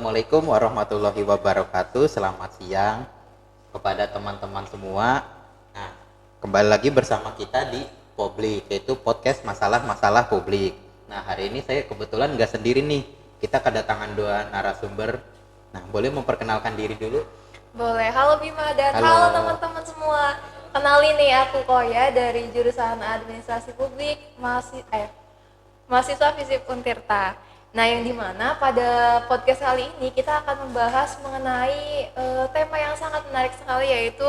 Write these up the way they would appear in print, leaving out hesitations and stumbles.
Assalamualaikum warahmatullahi wabarakatuh. Selamat siang kepada teman-teman semua. Nah, kembali lagi bersama kita di Publik, yaitu podcast masalah-masalah publik. Nah, hari ini saya kebetulan nggak sendiri nih. Kita kedatangan dua narasumber. Nah, boleh memperkenalkan diri dulu? Boleh. Halo Bima dan Halo. halo teman-teman semua. Kenalin nih, aku Koya dari jurusan Administrasi Publik, mahasiswa Visip Untirta. Nah, yang dimana pada podcast kali ini kita akan membahas mengenai tema yang sangat menarik sekali, yaitu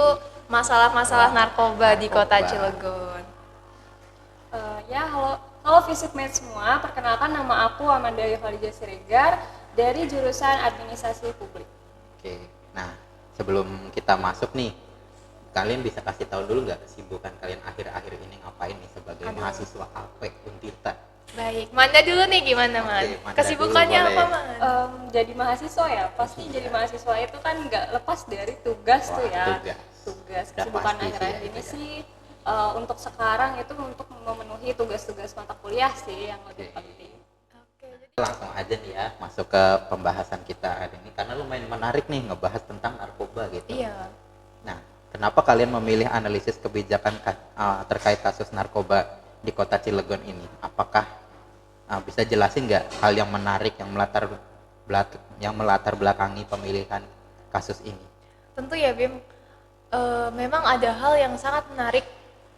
masalah-masalah narkoba di kota Cilegon. Halo Visipmed semua. Perkenalkan, nama aku Amanda Yohalija Siregar dari jurusan Administrasi Publik. Oke. Nah, sebelum kita masuk nih, kalian bisa kasih tahu dulu nggak kesibukan kalian akhir-akhir ini ngapain nih sebagai mahasiswa APEK Untirta? Baik, Manda dulu nih, gimana Man? Manda Kesibukannya dulu, apa boleh. Man? Jadi mahasiswa ya, pasti jadi mahasiswa itu kan nggak lepas dari tugas. Wah, tuh ya. tugas. Udah Kesibukan pasti akhir-akhir sih ya, ini itu ya. sih untuk sekarang itu untuk memenuhi tugas-tugas mata kuliah sih yang lebih Oke. penting. Oke, jadi Langsung aja nih ya masuk ke pembahasan kita hari ini karena lumayan menarik nih ngebahas tentang narkoba gitu. iya. Nah, kenapa kalian memilih analisis kebijakan terkait kasus narkoba di kota Cilegon ini? Apakah bisa jelasin nggak hal yang menarik yang melatar belakangi pemilihan kasus ini? Tentu ya Bim, memang ada hal yang sangat menarik,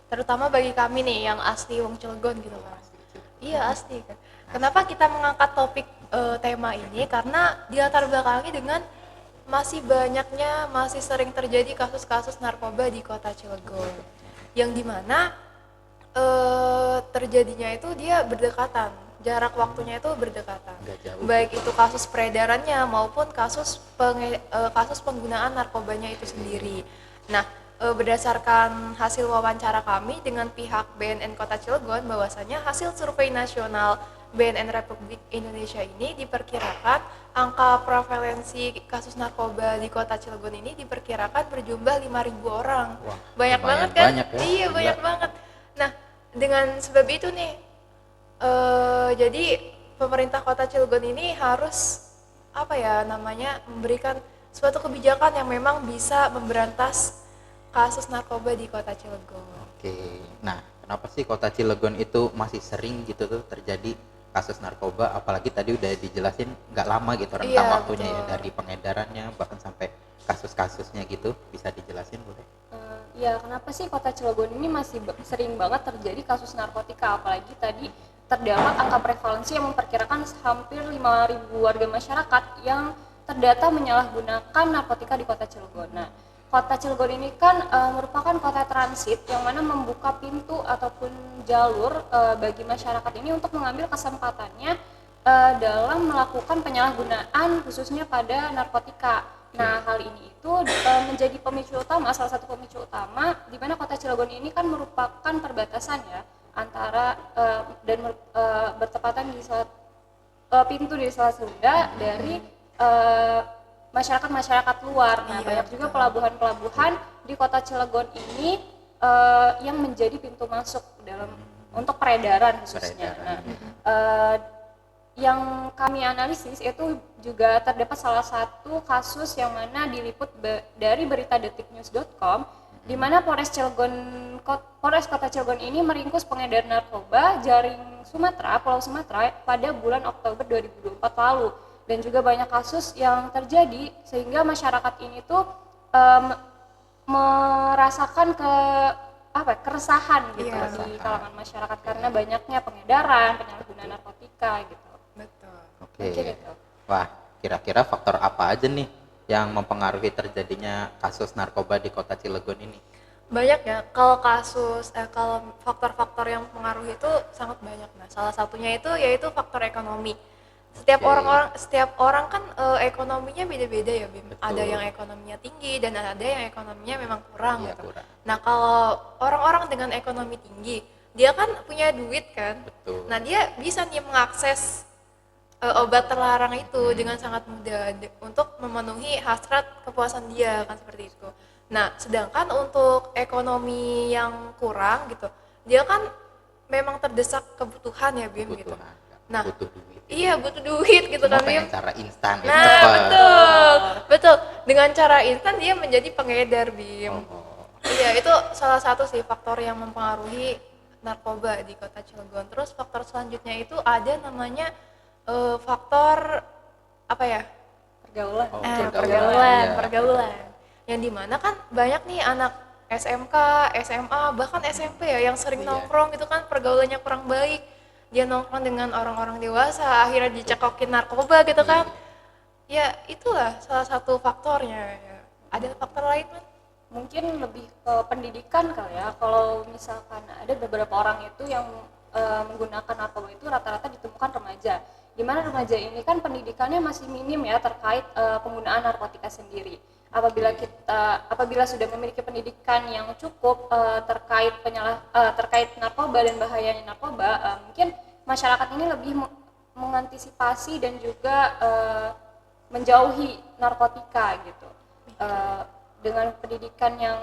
terutama bagi kami nih yang asli Wong Cilegon gitu kan. Iya asli kan. Kenapa kita mengangkat topik tema ini? Karena dilatar belakangi dengan masih sering terjadi kasus-kasus narkoba di kota Cilegon, yang dimana terjadinya itu dia berdekatan, jarak waktunya itu berdekatan. Nggak jauh. Baik itu kasus peredarannya maupun kasus penggunaan narkobanya itu sendiri. Nah, berdasarkan hasil wawancara kami dengan pihak BNN Kota Cilegon, bahwasanya hasil survei nasional BNN Republik Indonesia ini diperkirakan angka prevalensi kasus narkoba di Kota Cilegon ini diperkirakan berjumlah 5.000 orang. Wah, Banyak lumayan banget kan? banyak ya. Iya, Gila. banyak banget. Nah, dengan sebab itu nih, jadi pemerintah Kota Cilegon ini harus memberikan suatu kebijakan yang memang bisa memberantas kasus narkoba di kota Cilegon. Oke. Nah, kenapa sih kota Cilegon itu masih sering gitu tuh terjadi kasus narkoba? Apalagi tadi udah dijelasin nggak lama gitu rentang Iya, waktunya ya, betul. dari pengedarannya bahkan sampai kasus-kasusnya gitu. Bisa dijelasin boleh? Ya, kenapa sih kota Cilegon ini masih sering banget terjadi kasus narkotika, apalagi tadi terdapat angka prevalensi yang memperkirakan hampir 5.000 warga masyarakat yang terdata menyalahgunakan narkotika di kota Cilegon. Nah, kota Cilegon ini kan merupakan kota transit yang mana membuka pintu ataupun jalur bagi masyarakat ini untuk mengambil kesempatannya dalam melakukan penyalahgunaan khususnya pada narkotika. Nah, hal ini itu menjadi pemicu utama, salah satu pemicu utama di mana kota Cilegon ini kan merupakan perbatasan ya antara bertepatan di pintu di Selat Sunda dari masyarakat luar. Nah, Iya, banyak juga betul. pelabuhan-pelabuhan di kota Cilegon ini yang menjadi pintu masuk dalam untuk peredaran khususnya. Peredaran. Nah, yang kami analisis itu juga terdapat salah satu kasus yang mana diliput dari berita detiknews.com, di mana Polres Kota Cilegon ini meringkus pengedar narkoba jaring Pulau Sumatera pada bulan Oktober 2024 lalu. Dan juga banyak kasus yang terjadi sehingga masyarakat ini tuh merasakan keresahan gitu Iya. di kalangan masyarakat karena banyaknya pengedaran, penyalahgunaan narkotika gitu. Betul. Oke. Mungkin itu. Wah, kira-kira faktor apa aja nih yang mempengaruhi terjadinya kasus narkoba di kota Cilegon ini? Banyak ya, kalau faktor-faktor yang mempengaruhi itu sangat banyak. Nah, salah satunya yaitu faktor ekonomi. Setiap orang kan ekonominya beda-beda ya Bim. Betul. Ada yang ekonominya tinggi dan ada yang ekonominya memang kurang Iya, gitu. kurang. Nah, kalau orang-orang dengan ekonomi tinggi, dia kan punya duit kan. Betul. Nah, dia bisa nih mengakses obat terlarang itu dengan sangat mudah untuk memenuhi hasrat kepuasan dia kan, seperti itu. Nah, sedangkan untuk ekonomi yang kurang gitu, dia kan memang terdesak kebutuhan ya Bim gitu. Kebutuhan. Nah, butuh duit. iya butuh duit gitu Semua kan Bim. pengen cara instan ya, Nah, cepat. betul. Betul. Dengan cara instan dia menjadi pengedar, Bim. Oh, Iya, itu salah satu sih faktor yang mempengaruhi narkoba di Kota Cilegon. Terus faktor selanjutnya itu ada namanya faktor apa ya? Pergaulan. Oh, Pergaulan, iya. pergaulan. Yang dimana kan banyak nih anak SMK, SMA, bahkan SMP ya yang sering Iya. nongkrong gitu kan pergaulannya kurang baik. Dia nongkrong dengan orang-orang dewasa, akhirnya dicekokin narkoba gitu kan. Ya itulah salah satu faktornya. Ya. Ada faktor lain kan? Mungkin lebih ke pendidikan kali ya. Kalau misalkan ada beberapa orang itu yang menggunakan narkoba itu rata-rata ditemukan remaja. Di mana remaja ini kan pendidikannya masih minim ya terkait penggunaan narkotika sendiri. Apabila sudah memiliki pendidikan yang cukup terkait narkoba dan bahayanya narkoba, mungkin masyarakat ini lebih mengantisipasi dan juga menjauhi narkotika gitu. Dengan pendidikan yang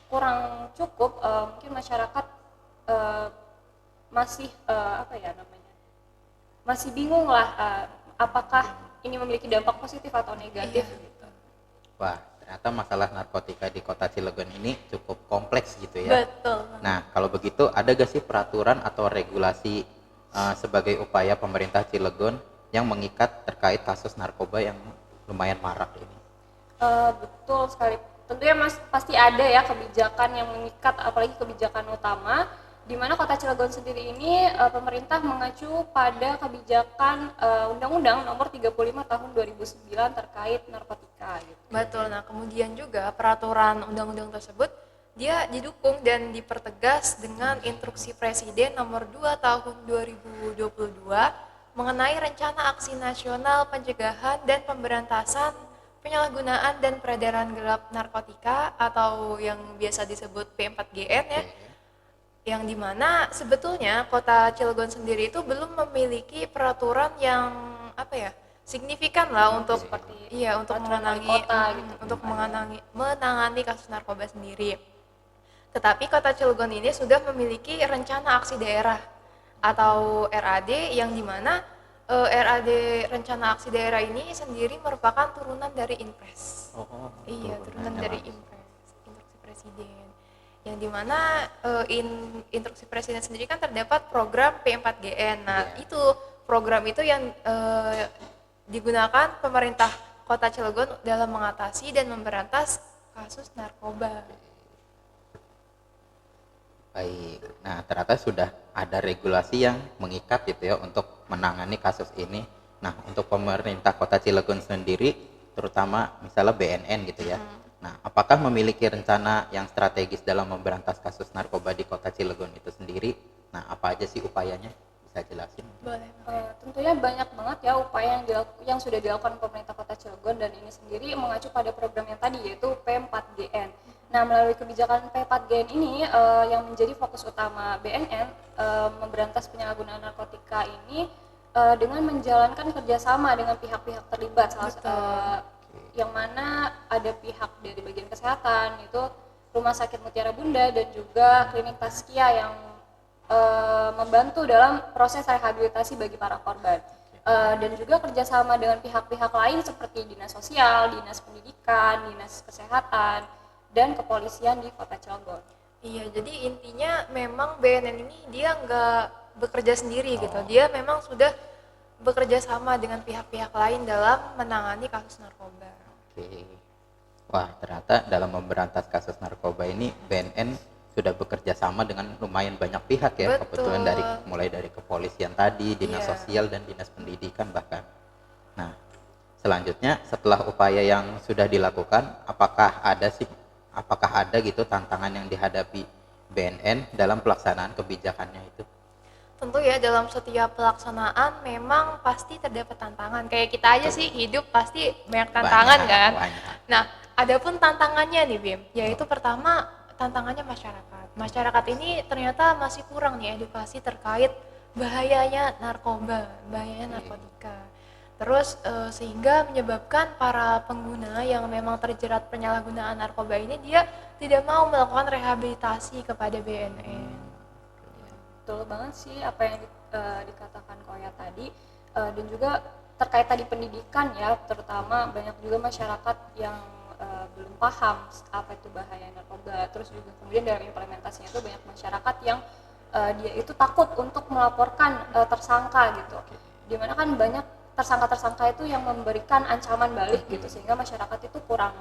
kurang cukup, mungkin masyarakat masih bingung lah apakah ini memiliki dampak positif atau negatif gitu. Wah, ternyata masalah narkotika di Kota Cilegon ini cukup kompleks gitu ya. Betul. Nah, kalau begitu ada gak sih peraturan atau regulasi sebagai upaya pemerintah Cilegon yang mengikat terkait kasus narkoba yang lumayan marak ini? Betul sekali. Tentunya pasti ada ya kebijakan yang mengikat, apalagi kebijakan utama, di mana Kota Cilegon sendiri ini pemerintah mengacu pada kebijakan Undang-Undang Nomor 35 Tahun 2009 terkait narkotika. Gitu. Betul. Nah, kemudian juga peraturan undang-undang tersebut dia didukung dan dipertegas dengan Instruksi Presiden Nomor 2 Tahun 2022 mengenai Rencana Aksi Nasional Pencegahan dan Pemberantasan Penyalahgunaan dan Peredaran Gelap Narkotika atau yang biasa disebut P4GN ya. Yang dimana sebetulnya Kota Cilegon sendiri itu belum memiliki peraturan yang signifikan lah untuk untuk menangani kota gitu. untuk menangani kasus narkoba sendiri. Tetapi Kota Cilegon ini sudah memiliki rencana aksi daerah atau RAD yang dimana RAD rencana aksi daerah ini sendiri merupakan turunan dari Inpres. Iya, turunan dari Inpres, Instruksi Presiden. Yang dimana Instruksi Presiden sendiri kan terdapat program P4GN. Nah, itu program itu yang digunakan pemerintah Kota Cilegon dalam mengatasi dan memberantas kasus narkoba. Baik, nah ternyata sudah ada regulasi yang mengikat gitu ya untuk menangani kasus ini. Nah, untuk pemerintah Kota Cilegon sendiri, terutama misalnya BNN gitu ya. Nah, apakah memiliki rencana yang strategis dalam memberantas kasus narkoba di Kota Cilegon itu sendiri? Nah, apa aja sih upayanya? Bisa jelasin? Boleh. Tentunya banyak banget ya upaya yang sudah dilakukan pemerintah Kota Cilegon, dan ini sendiri mengacu pada program yang tadi yaitu P4GN. Nah, melalui kebijakan P4GN ini yang menjadi fokus utama BNN memberantas penyalahgunaan narkotika ini dengan menjalankan kerjasama dengan pihak-pihak terlibat, yang mana ada pihak dari bagian kesehatan, itu Rumah Sakit Mutiara Bunda dan juga Klinik Taskia yang membantu dalam proses rehabilitasi bagi para korban. Dan juga kerjasama dengan pihak-pihak lain seperti Dinas Sosial, Dinas Pendidikan, Dinas Kesehatan, dan Kepolisian di Kota Cilegon. Iya, jadi intinya memang BNN ini dia nggak bekerja sendiri gitu. Dia memang sudah bekerja sama dengan pihak-pihak lain dalam menangani kasus narkoba. Oke. Wah, ternyata dalam memberantas kasus narkoba ini BNN sudah bekerja sama dengan lumayan banyak pihak ya. Betul. Kebetulan mulai dari kepolisian tadi, Dinas Sosial dan Dinas Pendidikan bahkan. Nah, selanjutnya setelah upaya yang sudah dilakukan, apakah ada gitu tantangan yang dihadapi BNN dalam pelaksanaan kebijakannya itu? Tentu ya, dalam setiap pelaksanaan memang pasti terdapat tantangan. Kayak kita aja sih hidup pasti banyak tantangan kan. Banyak. Nah, adapun tantangannya nih Bim, yaitu pertama tantangannya masyarakat. Masyarakat ini ternyata masih kurang nih edukasi terkait bahayanya narkoba, bahayanya narkotika. Terus sehingga menyebabkan para pengguna yang memang terjerat penyalahgunaan narkoba ini dia tidak mau melakukan rehabilitasi kepada BNN. Betul banget sih apa yang dikatakan Koya tadi, dan juga terkait tadi pendidikan ya, terutama banyak juga masyarakat yang belum paham apa itu bahaya narkoba. Terus juga kemudian dalam implementasinya itu banyak masyarakat yang dia itu takut untuk melaporkan tersangka gitu, dimana kan banyak tersangka-tersangka itu yang memberikan ancaman balik gitu, sehingga masyarakat itu kurang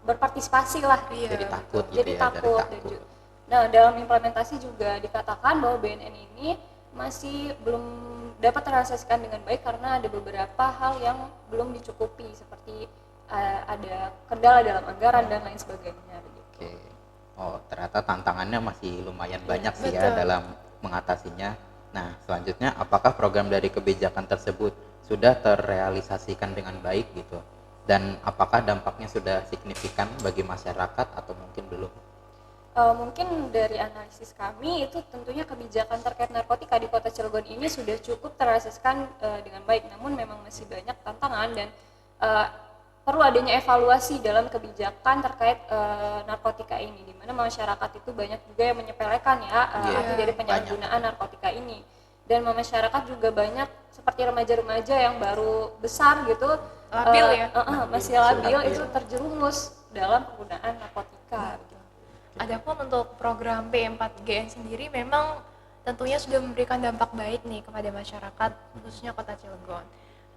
berpartisipasi lah. Jadi takut gitu Jadi ya, takut. dari takut. Nah, dalam implementasi juga dikatakan bahwa BNN ini masih belum dapat terrealisasikan dengan baik karena ada beberapa hal yang belum dicukupi, seperti ada kendala dalam anggaran dan lain sebagainya begitu. Oke. Oh, ternyata tantangannya masih lumayan banyak sih ya betul. dalam mengatasinya. Nah, selanjutnya apakah program dari kebijakan tersebut sudah terrealisasikan dengan baik gitu? Dan apakah dampaknya sudah signifikan bagi masyarakat atau mungkin belum? Mungkin dari analisis kami itu tentunya kebijakan terkait narkotika di Kota Cilegon ini sudah cukup terrealisasikan dengan baik, namun memang masih banyak tantangan dan perlu adanya evaluasi dalam kebijakan terkait narkotika ini, di mana masyarakat itu banyak juga yang menyepelekan ya arti dari penyalahgunaan narkotika ini, dan masyarakat juga banyak seperti remaja-remaja yang baru besar gitu, Labil ya? masih labil itu terjerumus dalam penggunaan narkotika gitu. Adapun untuk program P4GN sendiri memang tentunya sudah memberikan dampak baik nih kepada masyarakat, khususnya Kota Cilegon.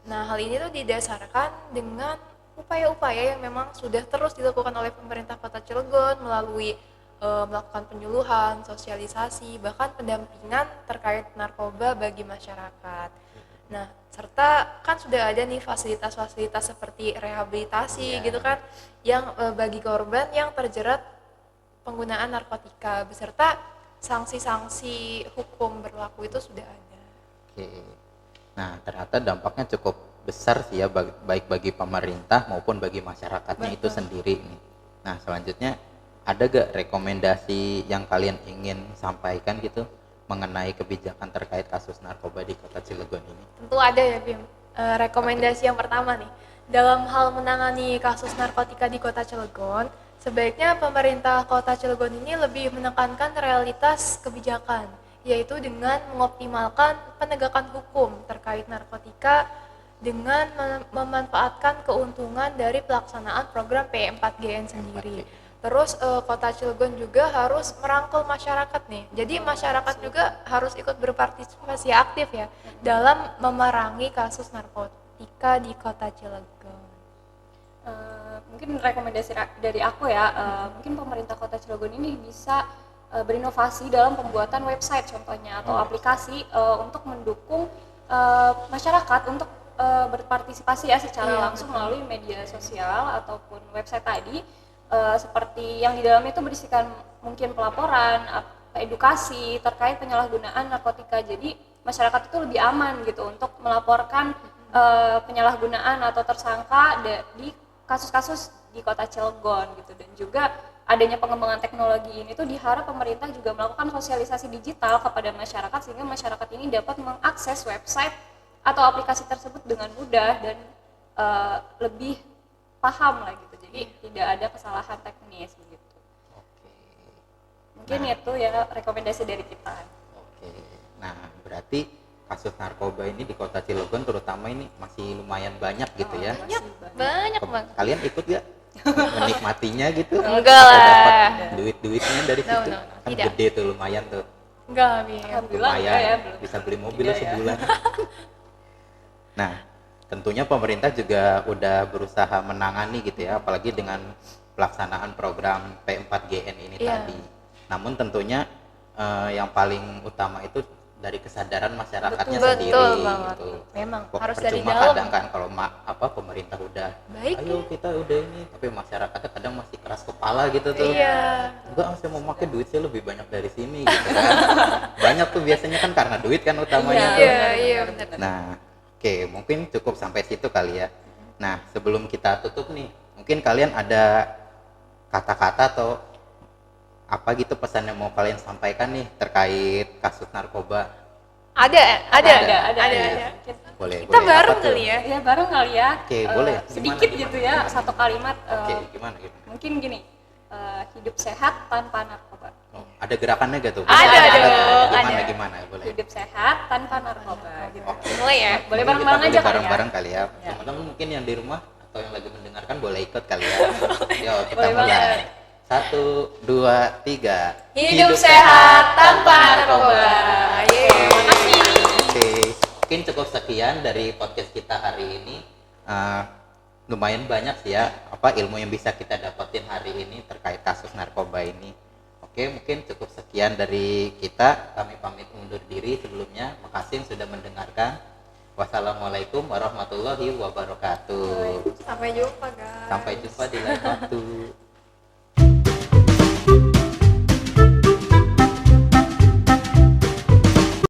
Nah, hal ini tuh didasarkan dengan upaya-upaya yang memang sudah terus dilakukan oleh pemerintah Kota Cilegon melalui melakukan penyuluhan, sosialisasi, bahkan pendampingan terkait narkoba bagi masyarakat. Nah, serta kan sudah ada nih fasilitas-fasilitas seperti rehabilitasi gitu kan, yang bagi korban yang terjerat penggunaan narkotika, beserta sanksi-sanksi hukum berlaku itu sudah ada. Oke. Nah, ternyata dampaknya cukup besar sih ya, baik bagi pemerintah maupun bagi masyarakatnya itu sendiri nih. Nah, selanjutnya ada gak rekomendasi yang kalian ingin sampaikan gitu mengenai kebijakan terkait kasus narkoba di Kota Cilegon ini? Tentu ada ya, Bim. Rekomendasi yang pertama nih, dalam hal menangani kasus narkotika di Kota Cilegon, sebaiknya pemerintah Kota Cilegon ini lebih menekankan realitas kebijakan, yaitu dengan mengoptimalkan penegakan hukum terkait narkotika dengan memanfaatkan keuntungan dari pelaksanaan program P4GN sendiri. Terus Kota Cilegon juga harus merangkul masyarakat nih. Jadi masyarakat juga harus ikut berpartisipasi aktif ya dalam memerangi kasus narkotika di Kota Cilegon. Mungkin rekomendasi dari aku ya, mungkin pemerintah Kota Cilegon ini bisa berinovasi dalam pembuatan website contohnya atau aplikasi untuk mendukung masyarakat untuk berpartisipasi ya secara langsung melalui media sosial ataupun website tadi, seperti yang di dalamnya itu berisikan mungkin pelaporan, edukasi terkait penyalahgunaan narkotika. Jadi masyarakat itu lebih aman gitu untuk melaporkan penyalahgunaan atau tersangka di kasus-kasus di Kota Cilegon gitu. Dan juga adanya pengembangan teknologi ini tuh diharap pemerintah juga melakukan sosialisasi digital kepada masyarakat sehingga masyarakat ini dapat mengakses website atau aplikasi tersebut dengan mudah dan lebih paham lah gitu. Jadi tidak ada kesalahan teknis begitu. Oke. Mungkin itu ya rekomendasi dari kita. Oke. Nah, berarti kasus narkoba ini di Kota Cilegon terutama ini masih lumayan banyak gitu ya. Banyak banget. Kalian ikut gak menikmatinya gitu? Enggak Atau lah. dapat duit-duitnya dari No, situ? no, Kan tidak. gede tuh, lumayan tuh. Enggak, Bim. Alhamdulillah Lumayan, enggak ya, belum. bisa beli mobil Tidak ya. sebulan. Nah, tentunya pemerintah juga udah berusaha menangani gitu ya, apalagi dengan pelaksanaan program P4GN ini tadi. Namun tentunya yang paling utama itu dari kesadaran masyarakatnya Betul sendiri banget. gitu. Memang Kok harus dari percuma dalam. kadang kan kalau pemerintah udah Baik ayo kita udah ini, tapi masyarakatnya kadang masih keras kepala gitu tuh. Iya. Enggak, saya mau pakai duit saya lebih banyak dari sini gitu kan. Banyak tuh biasanya kan karena duit kan utamanya tuh. Iya, benar. Nah, oke, mungkin cukup sampai situ kali ya. Nah, sebelum kita tutup nih, mungkin kalian ada kata-kata atau apa gitu pesan yang mau kalian sampaikan nih terkait kasus narkoba? Ada. Iya. Boleh, Kita boleh. bareng Apa tuh? kali ya. Ya bareng kali ya. Oke, boleh. Sedikit Gimana? gitu ya, satu kalimat. Oke, gimana? Mungkin gini, hidup sehat tanpa narkoba. Oh, ada gerakannya gak tuh? Ada dong, Gimana ada. gimana boleh? Hidup sehat tanpa narkoba gitu. Oke. Mulai ya. Boleh Mungkin bareng-bareng kita aja boleh kali ya. bareng-bareng kali ya. Ya. Teman-teman mungkin yang di rumah atau yang lagi mendengarkan boleh ikut kali ya. Yo, kita Boleh mulai. banget. 1, 2, 3. Hidup sehat tanpa narkoba. Yeay. Makasih. Oke, mungkin cukup sekian dari podcast kita hari ini. Lumayan banyak sih ya apa ilmu yang bisa kita dapetin hari ini terkait kasus narkoba ini. Oke, mungkin cukup sekian dari kita. Kami pamit undur diri sebelumnya. Makasih yang sudah mendengarkan. Wassalamualaikum warahmatullahi wabarakatuh. Sampai jumpa guys. Sampai jumpa di lain waktu.